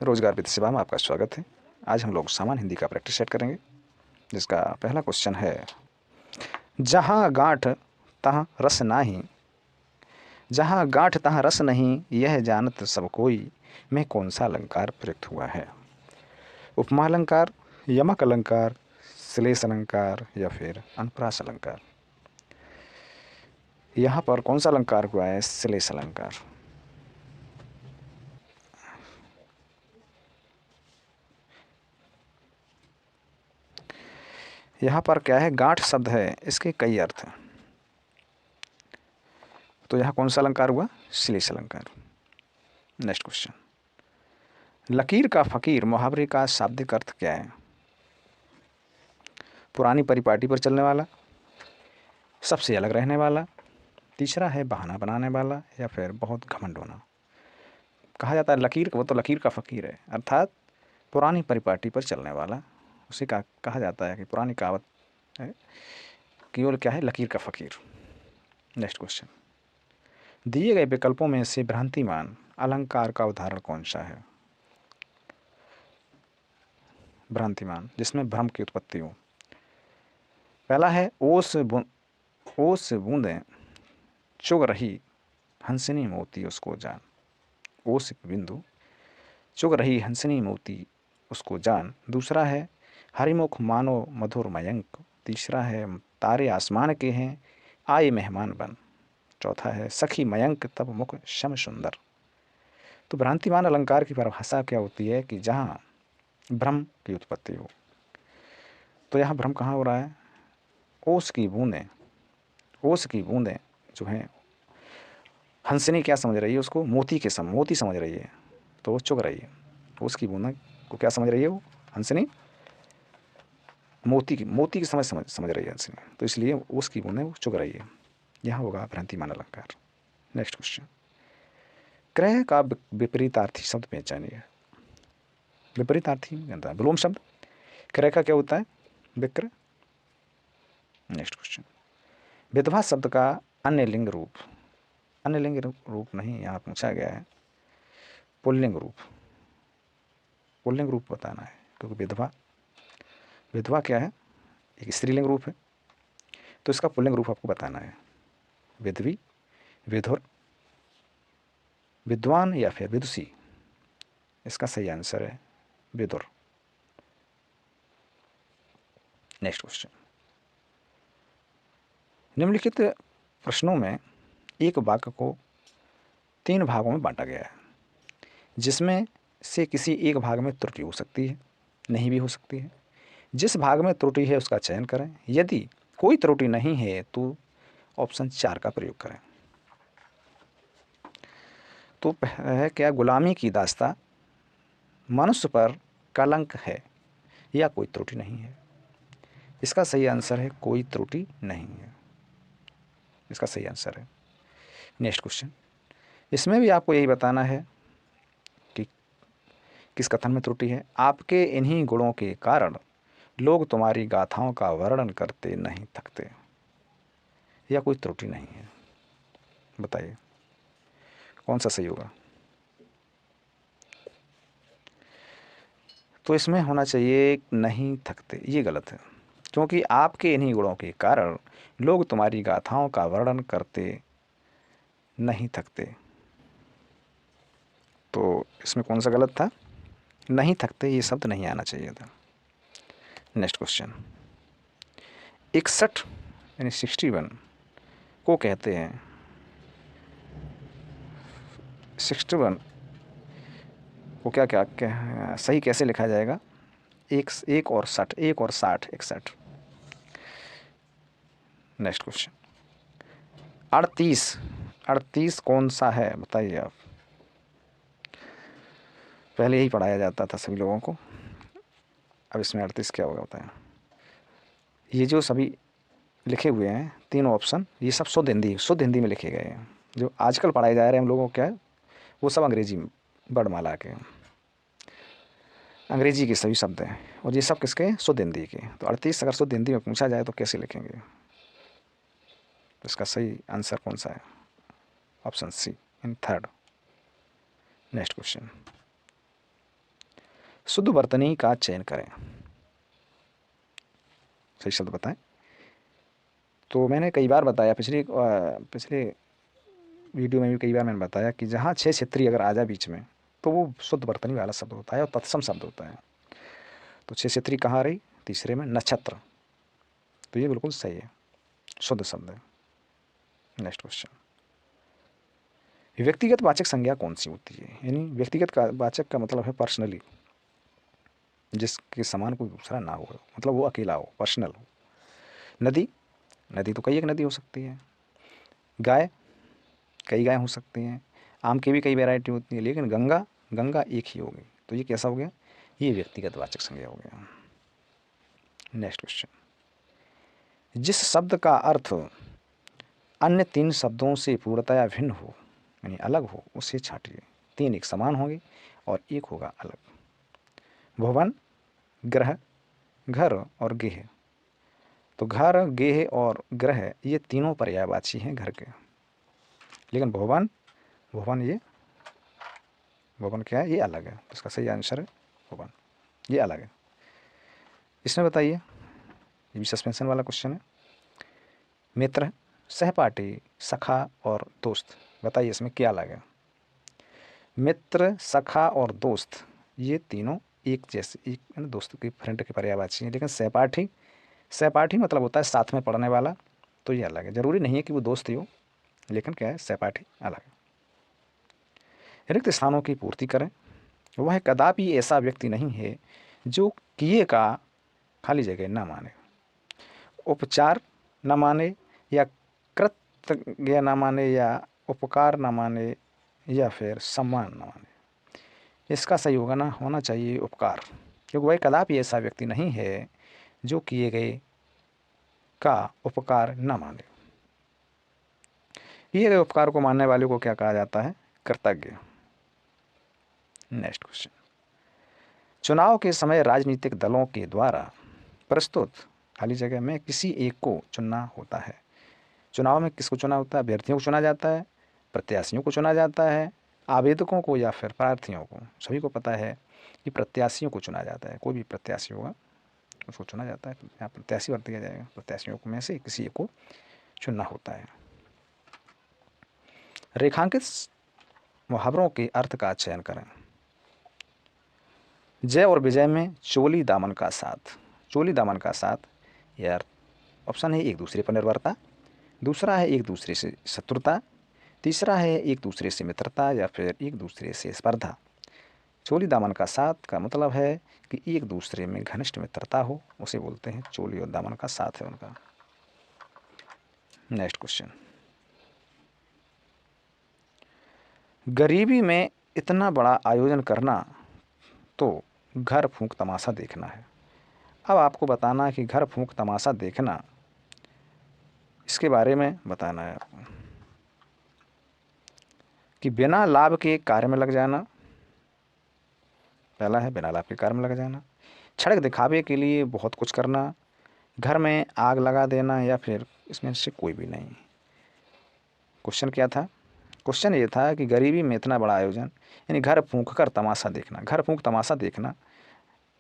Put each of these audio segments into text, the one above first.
रोजगार वित्त सेवा में आपका स्वागत है। आज हम लोग सामान्य हिंदी का प्रैक्टिस सेट करेंगे, जिसका पहला क्वेश्चन है, जहाँ गांठ तहाँ रस नाही, जहाँ गांठ तहाँ रस नहीं, यह जानत सब कोई, में कौन सा अलंकार प्रयुक्त हुआ है? उपमा अलंकार, यमक अलंकार, श्लेष अलंकार या फिर अनुप्रास अलंकार? यहाँ पर कौन सा अलंकार हुआ है? श्लेष अलंकार। यहाँ पर क्या है? गांठ शब्द है, इसके कई अर्थ हैं, तो यहाँ कौन सा अलंकार हुआ? श्लेष अलंकार। नेक्स्ट क्वेश्चन, लकीर का फकीर मुहावरे का शाब्दिक अर्थ क्या है? पुरानी परिपाटी पर चलने वाला, सबसे अलग रहने वाला, तीसरा है बहाना बनाने वाला या फिर बहुत घमंड होना। कहा जाता है लकीर, वो तो लकीर का फकीर है, अर्थात पुरानी परिपाटी पर चलने वाला, उसी का कहा जाता है कि पुरानी कहावत है कि वो क्या है? लकीर का फकीर। नेक्स्ट क्वेश्चन, दिए गए विकल्पों में से भ्रांतिमान अलंकार का उदाहरण कौन सा है? भ्रांतिमान जिसमें भ्रम की उत्पत्ति हो। पहला है ओस बूंदें चुग रही हंसनी मोती उसको जान। ओस बिंदु चुग रही हंसनी मोती उसको जान। दूसरा है हरिमुख मानो मधुर मयंक। तीसरा है तारे आसमान के हैं आए मेहमान बन। चौथा है सखी मयंक तब मुख शम सुंदर। तो भ्रांतिमान अलंकार की परिभाषा क्या होती है? कि जहाँ भ्रम की उत्पत्ति हो। तो यहाँ भ्रम कहाँ हो रहा है? ओस की बूंदें जो हैं, हंसनी क्या समझ रही है? उसको मोती समझ रही है, तो वो चुग रही है। ओस की बूंदें को क्या समझ रही है? वो हंसनी मोती की समझ रही है हंसनी, तो इसलिए ओस की बूंदें वो चुग रही है। यहाँ होगा भ्रांतिमान अलंकार। नेक्स्ट क्वेश्चन, क्रय का विपरीतार्थी शब्द पहचानिए। विपरीतार्थी जानता है? विलोम शब्द। क्रय का क्या होता है? विक्रय। नेक्स्ट क्वेश्चन, विधवा शब्द का अन्य लिंग रूप नहीं, यहाँ पूछा गया है पुल्लिंग रूप बताना है, क्योंकि विधवा क्या है? एक स्त्रीलिंग रूप है, तो इसका पुल्लिंग रूप आपको बताना है। विधवी, विधुर, विद्वान या फिर विदुषी? इसका सही आंसर है विदुर। नेक्स्ट क्वेश्चन, निम्नलिखित प्रश्नों में एक वाक्य को 3 भागों में बांटा गया है, जिसमें से किसी एक भाग में त्रुटि हो सकती है, नहीं भी हो सकती है। जिस भाग में त्रुटि है उसका चयन करें। यदि कोई त्रुटि नहीं है तो ऑप्शन 4 का प्रयोग करें। तो है क्या? गुलामी की दास्ता मनुष्य पर कलंक है या कोई त्रुटि नहीं है? इसका सही आंसर है कोई त्रुटि नहीं है, इसका सही आंसर है। नेक्स्ट क्वेश्चन, इसमें भी आपको यही बताना है कि किस कथन में त्रुटि है। आपके इन्हीं गुणों के कारण लोग तुम्हारी गाथाओं का वर्णन करते नहीं थकते, या कोई त्रुटि नहीं है? बताइए कौन सा सही होगा? तो इसमें होना चाहिए नहीं थकते, ये गलत है, क्योंकि आपके इन्हीं गुणों के कारण लोग तुम्हारी गाथाओं का वर्णन करते नहीं थकते। तो इसमें कौन सा गलत था? नहीं थकते ये शब्द नहीं आना चाहिए था। नेक्स्ट क्वेश्चन, 61 यानी 61 को कहते हैं, 61 को क्या सही कैसे लिखा जाएगा? एक और 60 61। नेक्स्ट क्वेश्चन, 38 कौन सा है? बताइए आप। पहले यही पढ़ाया जाता था सभी लोगों को, अब इसमें 38 क्या होगा बताएं। ये जो सभी लिखे हुए हैं 3 ऑप्शन, ये सब शुद्ध हिंदी में लिखे गए हैं। जो आजकल पढ़ाए जा रहे हैं हम लोगों को, क्या है वो सब अंग्रेजी वर्णमाला के, अंग्रेजी के सभी शब्द हैं, और ये सब किसके? शुद्ध हिंदी के। तो 38 अगर शुद्ध हिंदी में पूछा जाए तो कैसे लिखेंगे? तो इसका सही आंसर कौन सा है? Option C in third. Next question, शुद्ध वर्तनी का चयन करें। सही शब्द बताएं। तो मैंने कई बार बताया, पिछले वीडियो में भी कई बार मैंने बताया कि जहाँ 6 क्षेत्रीय अगर आ जाए बीच में तो वो शुद्ध वर्तनी वाला शब्द होता है और तत्सम शब्द होता है। तो 6 क्षेत्रीय कहाँ रही? तीसरे में नक्षत्र। तो ये बिल्कुल सही है, शुद्ध शब्द है। नेक्स्ट क्वेश्चन, व्यक्तिगत वाचक संज्ञा कौन सी होती है? यानी व्यक्तिगत का वाचक का मतलब है पर्सनली, जिसके समान कोई दूसरा ना हो, मतलब वो अकेला हो, पर्सनल हो। नदी, नदी तो कई एक नदी हो सकती है। गाय, कई गाय हो सकती हैं। आम की भी कई वैरायटी होती है, लेकिन गंगा, गंगा एक ही होगी। तो ये कैसा हो गया? ये व्यक्तिगत वाचक संज्ञा हो गया। नेक्स्ट क्वेश्चन, जिस शब्द का अर्थ अन्य 3 शब्दों से पूर्णतया भिन्न हो, यानी अलग हो, उसे छांटिए। 3 एक समान होंगे और एक होगा अलग। भवन, ग्रह, घर और गेह। तो घर, गेह और ग्रह ये तीनों पर्यायवाची हैं घर के। लेकिन भवन, भवन क्या है? ये अलग है। तो इसका सही आंसर है भवन, ये अलग है। इसमें बताइए, ये भी सस्पेंशन वाला क्वेश्चन है। मित्र, सहपाठी, सखा और दोस्त, बताइए इसमें क्या अलग है? मित्र, सखा और दोस्त ये तीनों एक जैसे, एक दोस्त के फ्रेंड के पर्यायवाची हैं। लेकिन सहपाठी, सहपाठी मतलब होता है साथ में पढ़ने वाला, तो ये अलग है। जरूरी नहीं है कि वो दोस्त ही हो, लेकिन क्या है, सहपाठी अलग है। रिक्त स्थानों की पूर्ति करें। वह कदापि ऐसा व्यक्ति नहीं है जो किए का खाली जगह न माने, उपचार न माने, या कृतज्ञ न माने, या उपकार न माने, या फिर सम्मान न माने। इसका सही होगा ना, होना चाहिए उपकार, क्योंकि वह कदापि ऐसा व्यक्ति नहीं है जो किए गए का उपकार न माने। किए गए उपकार को मानने वाले को क्या कहा जाता है? कृतज्ञ। नेक्स्ट क्वेश्चन, चुनाव के समय राजनीतिक दलों के द्वारा प्रस्तुत खाली जगह में किसी एक को चुनना होता है। चुनाव में किसको चुना होता है? अभ्यर्थियों को चुना जाता है, प्रत्याशियों को चुना जाता है, आवेदकों को, या फिर प्रार्थियों को। सभी को पता है कि प्रत्याशियों को चुना जाता है। कोई भी प्रत्याशी होगा उसको चुना जाता है। यहाँ प्रत्याशी वर्त दिया जाएगा, प्रत्याशियों को में से किसी एक को चुनना होता है। रेखांकित मुहावरों के अर्थ का चयन करें। जय और विजय में चोली दामन का साथ, चोली दामन का साथ, यार ऑप्शन है एक दूसरे पर निर्भरता, दूसरा है एक दूसरे से शत्रुता, तीसरा है एक दूसरे से मित्रता, या फिर एक दूसरे से स्पर्धा। चोली दामन का साथ का मतलब है कि एक दूसरे में घनिष्ठ मित्रता हो, उसे बोलते हैं चोली और दामन का साथ है उनका। नेक्स्ट क्वेश्चन, गरीबी में इतना बड़ा आयोजन करना तो घर फूंक तमाशा देखना है। अब आपको बताना है कि घर फूंक तमाशा देखना, इसके बारे में बताना है आपको कि बिना लाभ के कार्य में लग जाना। पहला है बिना लाभ के कार्य में लग जाना, छड़क दिखावे के लिए बहुत कुछ करना, घर में आग लगा देना, या फिर इसमें से कोई भी नहीं। क्वेश्चन क्या था? क्वेश्चन ये था कि गरीबी में इतना बड़ा आयोजन, यानी घर फूंक कर तमाशा देखना। घर फूंक तमाशा देखना,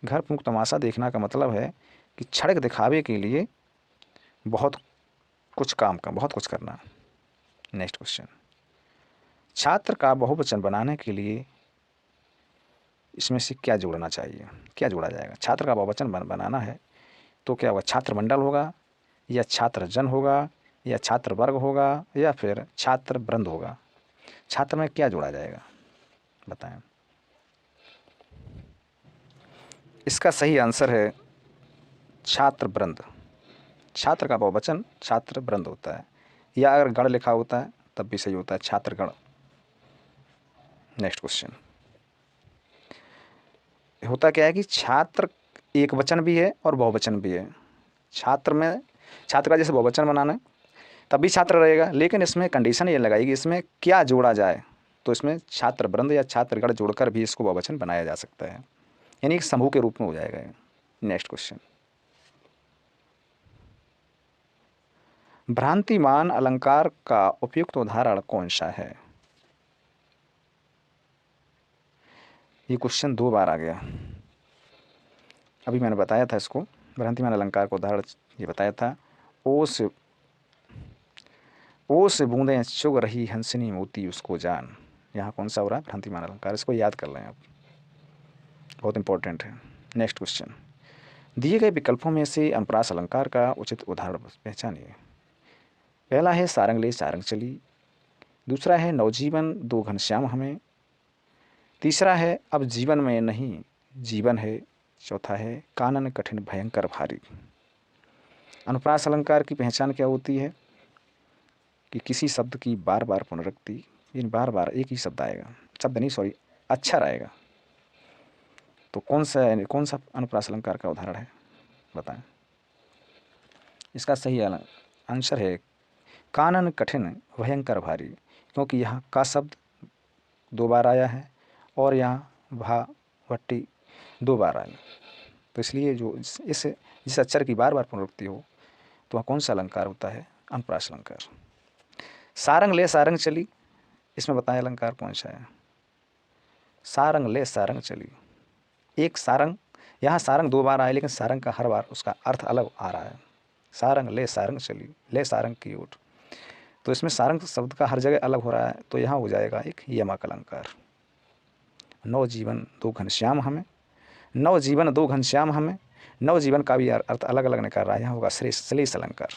घर फूंक तमाशा देखना का मतलब है कि छड़क दिखावे के लिए बहुत कुछ काम का, बहुत कुछ करना। नेक्स्ट क्वेश्चन, छात्र का बहुवचन बनाने के लिए इसमें से क्या जोड़ना चाहिए? क्या जोड़ा जाएगा? छात्र का बहुवचन बनाना है तो क्या होगा? छात्र मंडल होगा, या छात्र जन होगा, या छात्र वर्ग होगा, या फिर छात्र वृंद होगा। छात्र में क्या जोड़ा जाएगा बताएं। इसका सही आंसर है छात्र वृंद। छात्र का बहुवचन छात्र वृंद होता है, या अगर गण लिखा होता है तब भी सही होता है, छात्रगण। नेक्स्ट क्वेश्चन, होता क्या है कि छात्र एक वचन भी है और बहुवचन भी है। छात्र में, छात्र का जैसे बहुवचन बनाना है तब भी छात्र रहेगा, लेकिन इसमें कंडीशन ये लगाई कि इसमें क्या जोड़ा जाए। तो इसमें छात्र वृंद या छात्रगण जोड़कर भी इसको बहुवचन बनाया जा सकता है, यानी एक समूह के रूप में हो जाएगा। नेक्स्ट क्वेश्चन, भ्रांतिमान अलंकार का उपयुक्त उदाहरण कौन सा है? ये क्वेश्चन 2 बार आ गया। अभी मैंने बताया था इसको, भ्रांतिमान अलंकार को उदाहरण ये बताया था। ओस बूंदें चुग रही हंसनी मोती उसको जान। यहाँ कौन सा हो रहा है? भ्रांतिमान अलंकार। इसको याद कर लें आप, बहुत इंपॉर्टेंट है। नेक्स्ट क्वेश्चन, दिए गए विकल्पों में से अनुप्रास अलंकार का उचित उदाहरण पहचानिए। पहला है सारंग ले सारंग चली, दूसरा है नवजीवन दो घनश्याम हमें, तीसरा है अब जीवन में नहीं जीवन है, चौथा है कानन कठिन भयंकर भारी। अनुप्रास अलंकार की पहचान क्या होती है कि किसी शब्द की बार बार पुनरुक्ति, इन बार बार एक ही शब्द आएगा, शब्द नहीं सॉरी अक्षर आएगा। तो कौन सा अनुप्रास अलंकार का उदाहरण है बताएं? इसका सही आंसर है कानन कठिन भयंकर भारी, क्योंकि यहाँ का शब्द दो बार आया है और यहाँ भा भट्टी दो बार आया, तो इसलिए जो जिस अक्षर की बार बार पुनरुक्ति हो तो वह कौन सा अलंकार होता है? अनुप्रास अलंकार। सारंग ले सारंग चली, इसमें बताएं अलंकार कौन सा है? सारंग ले सारंग चली, एक सारंग, यहाँ सारंग दो बार आया लेकिन सारंग का हर बार उसका अर्थ अलग आ रहा है। सारंग ले सारंग चली, ले सारंग की ओट, तो इसमें सारंग शब्द का हर जगह अलग हो रहा है, तो यहाँ हो जाएगा एक यमक अलंकार। नव जीवन दो घनश्याम हमें, नव जीवन दो घनश्याम हमें, नव जीवन का भी अर्थ अलग अलग निकल रहा है, यहाँ होगा श्लेष अलंकार।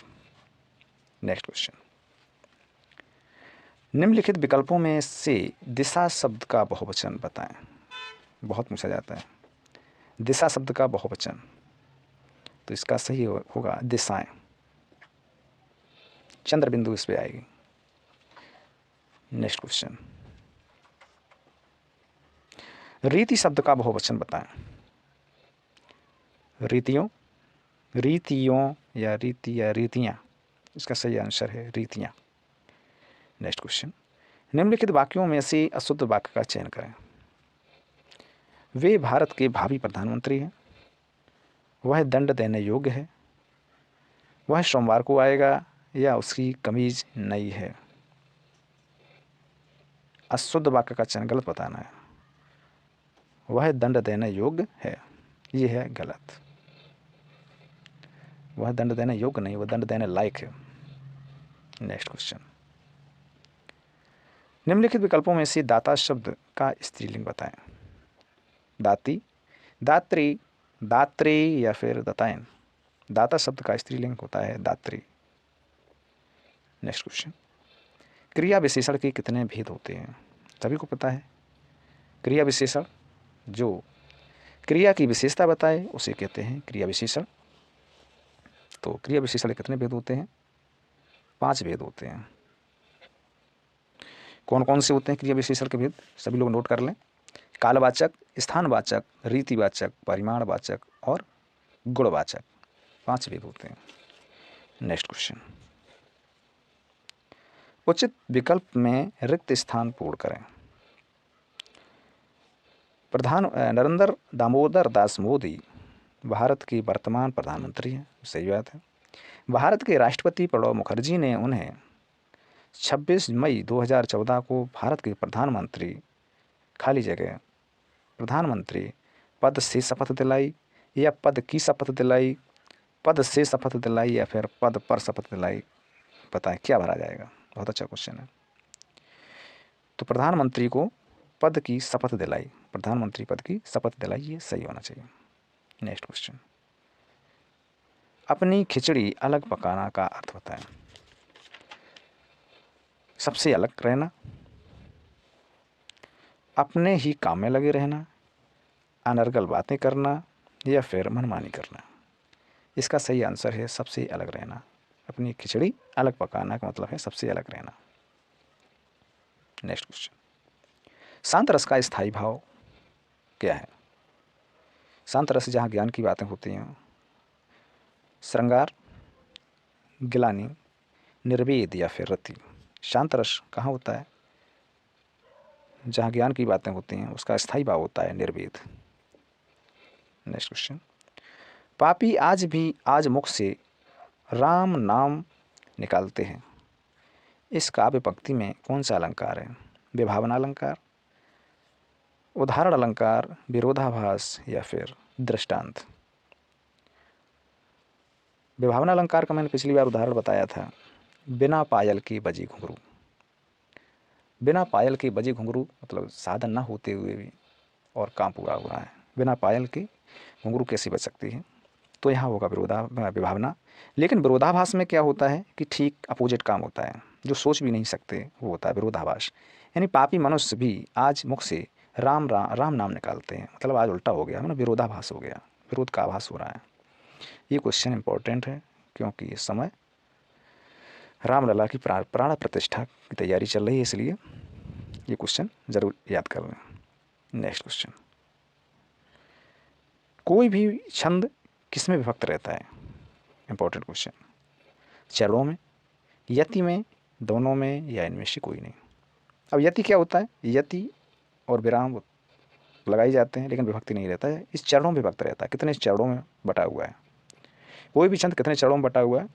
नेक्स्ट क्वेश्चन, निम्नलिखित विकल्पों में से दिशा शब्द का बहुवचन बताएं। बहुत पूछा जाता है दिशा शब्द का बहुवचन, तो इसका सही होगा दिशाएं, चंद्र बिंदु इस पे आएगी। नेक्स्ट क्वेश्चन, रीति शब्द का बहुवचन बताएं। रीतियों, रीतियों या रीतियां, इसका सही आंसर है रीतियां। नेक्स्ट क्वेश्चन, निम्नलिखित वाक्यों में से अशुद्ध वाक्य का चयन करें। वे भारत के भावी प्रधानमंत्री हैं, वह दंड देने योग्य है, वह सोमवार को आएगा, या उसकी कमीज नई है। अशुद्ध वाक्य का चयन गलत बताना है। वह दंड देने योग्य है, ये है गलत। वह दंड देने योग्य नहीं, वह दंड देने लायक है। नेक्स्ट क्वेश्चन, निम्नलिखित विकल्पों में से दाता शब्द का स्त्रीलिंग बताएं। दाती, दात्री, दात्री या फिर दतायन। दाता शब्द का स्त्रीलिंग होता है दात्री। नेक्स्ट क्वेश्चन, क्रिया विशेषण के कितने भेद होते हैं? सभी को पता है, क्रिया विशेषण जो क्रिया की विशेषता बताए उसे कहते हैं क्रिया विशेषण। तो क्रिया विशेषण के कितने भेद होते हैं? 5 भेद होते हैं। कौन कौन से होते हैं क्रिया विशेषण के भेद? सभी लोग नोट कर लें। कालवाचक, स्थानवाचक, रीतिवाचक, परिमाणवाचक और गुणवाचक, 5 भेद होते हैं। नेक्स्ट क्वेश्चन, उचित विकल्प में रिक्त स्थान पूर्ण करें। नरेंद्र दामोदर दास मोदी भारत के वर्तमान प्रधानमंत्री हैं, सही बात है। भारत के राष्ट्रपति प्रणब मुखर्जी ने उन्हें 26 मई 2014 को भारत के प्रधानमंत्री खाली जगह प्रधानमंत्री पद से शपथ दिलाई, या पद की शपथ दिलाई, पद से शपथ दिलाई या फिर पद पर शपथ दिलाई? बताएं क्या भरा जाएगा? बहुत अच्छा क्वेश्चन है। तो प्रधानमंत्री को पद की शपथ दिलाई, प्रधानमंत्री पद की शपथ दिलाई, ये सही होना चाहिए। नेक्स्ट क्वेश्चन, अपनी खिचड़ी अलग पकाना का अर्थ बताएं। सबसे अलग रहना, अपने ही काम में लगे रहना, अनर्गल बातें करना या फिर मनमानी करना? इसका सही आंसर है सबसे अलग रहना। अपनी खिचड़ी अलग पकाना का मतलब है सबसे अलग रहना। नेक्स्ट क्वेश्चन, शांत रस का स्थायी भाव क्या है? शांत रस जहाँ ज्ञान की बातें होती हैं, श्रृंगार, गिलानी, निर्वेद या फिर रति? शांत रस कहाँ होता है? जहाँ ज्ञान की बातें होती हैं उसका स्थायी भाव होता है निर्वेद। नेक्स्ट क्वेश्चन, पापी आज मुख से राम नाम निकालते हैं, इस काव्य पंक्ति में कौन सा अलंकार है? विभावना अलंकार, उदाहरण अलंकार, विरोधाभास या फिर दृष्टांत? विभावना अलंकार का मैंने पिछली बार उदाहरण बताया था, बिना पायल की बजी घुंघरू। बिना पायल के बजे घुंघरू मतलब साधन ना होते हुए भी और काम पूरा हो रहा है। बिना पायल के घुंघरू कैसे बज सकती है? तो यहाँ होगा विभावना। लेकिन विरोधाभास में क्या होता है कि ठीक अपोजिट काम होता है, जो सोच भी नहीं सकते वो होता है विरोधाभास। यानी पापी मनुष्य भी आज मुख से राम राम राम नाम निकालते हैं, मतलब आज उल्टा हो गया, मतलब विरोधाभास हो गया, विरोध का आभास हो रहा है। ये क्वेश्चन इंपॉर्टेंट है क्योंकि इस समय रामलला की प्राण प्रतिष्ठा की तैयारी चल रही है, इसलिए ये क्वेश्चन जरूर याद कर लें। नेक्स्ट क्वेश्चन, कोई भी छंद किसमें विभक्त रहता है? Important question. चरणों में, यति में, दोनों में, या इनमें से कोई नहीं। अब यति क्या होता है? यति और विराम लगाई जाते हैं लेकिन विभक्ति नहीं रहता है, इस चरणों में विभक्त रहता है। कितने चरणों में बटा हुआ है? कोई भी छंद कितने चरणों में बटा हुआ है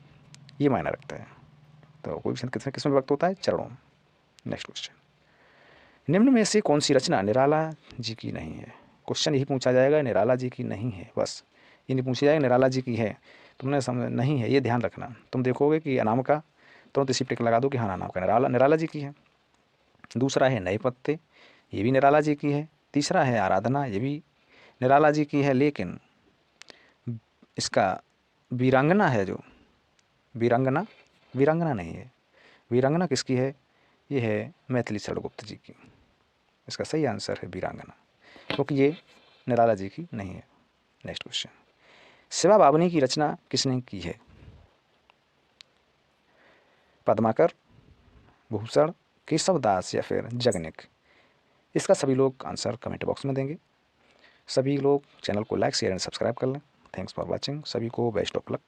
ये मायने रखता है। तो कोई भी छंद कितने किसमें विभक्त होता है? चरणों में। नेक्स्ट क्वेश्चन, निम्न में से कौन सी रचना निराला जी की नहीं है? क्वेश्चन यही पूछा जाएगा, निराला जी की नहीं है, बस ये नहीं पूछा जाएगा निराला जी की है। तुमने समझ नहीं है ये ध्यान रखना। तुम देखोगे कि अनामिका तुरंत इसी टिक लगा दो कि हाँ अनामिका निराला जी की है। दूसरा है नए पत्ते, ये भी निराला जी की है। तीसरा है आराधना, ये भी निराला जी की है। लेकिन इसका वीरांगना है जो वीरांगना, वीरांगना नहीं है। वीरांगना किसकी है? ये है मैथिली शरण जी की। इसका सही आंसर है वीरांगना, क्योंकि ये निराला जी की नहीं है। नेक्स्ट क्वेश्चन, शिवा बावनी की रचना किसने की है? पद्माकर, भूषण, केशव दास या फिर जगनिक? इसका सभी लोग आंसर कमेंट बॉक्स में देंगे। सभी लोग चैनल को लाइक शेयर एंड सब्सक्राइब कर लें। Thanks for watching. सभी को बेस्ट ऑफ लक।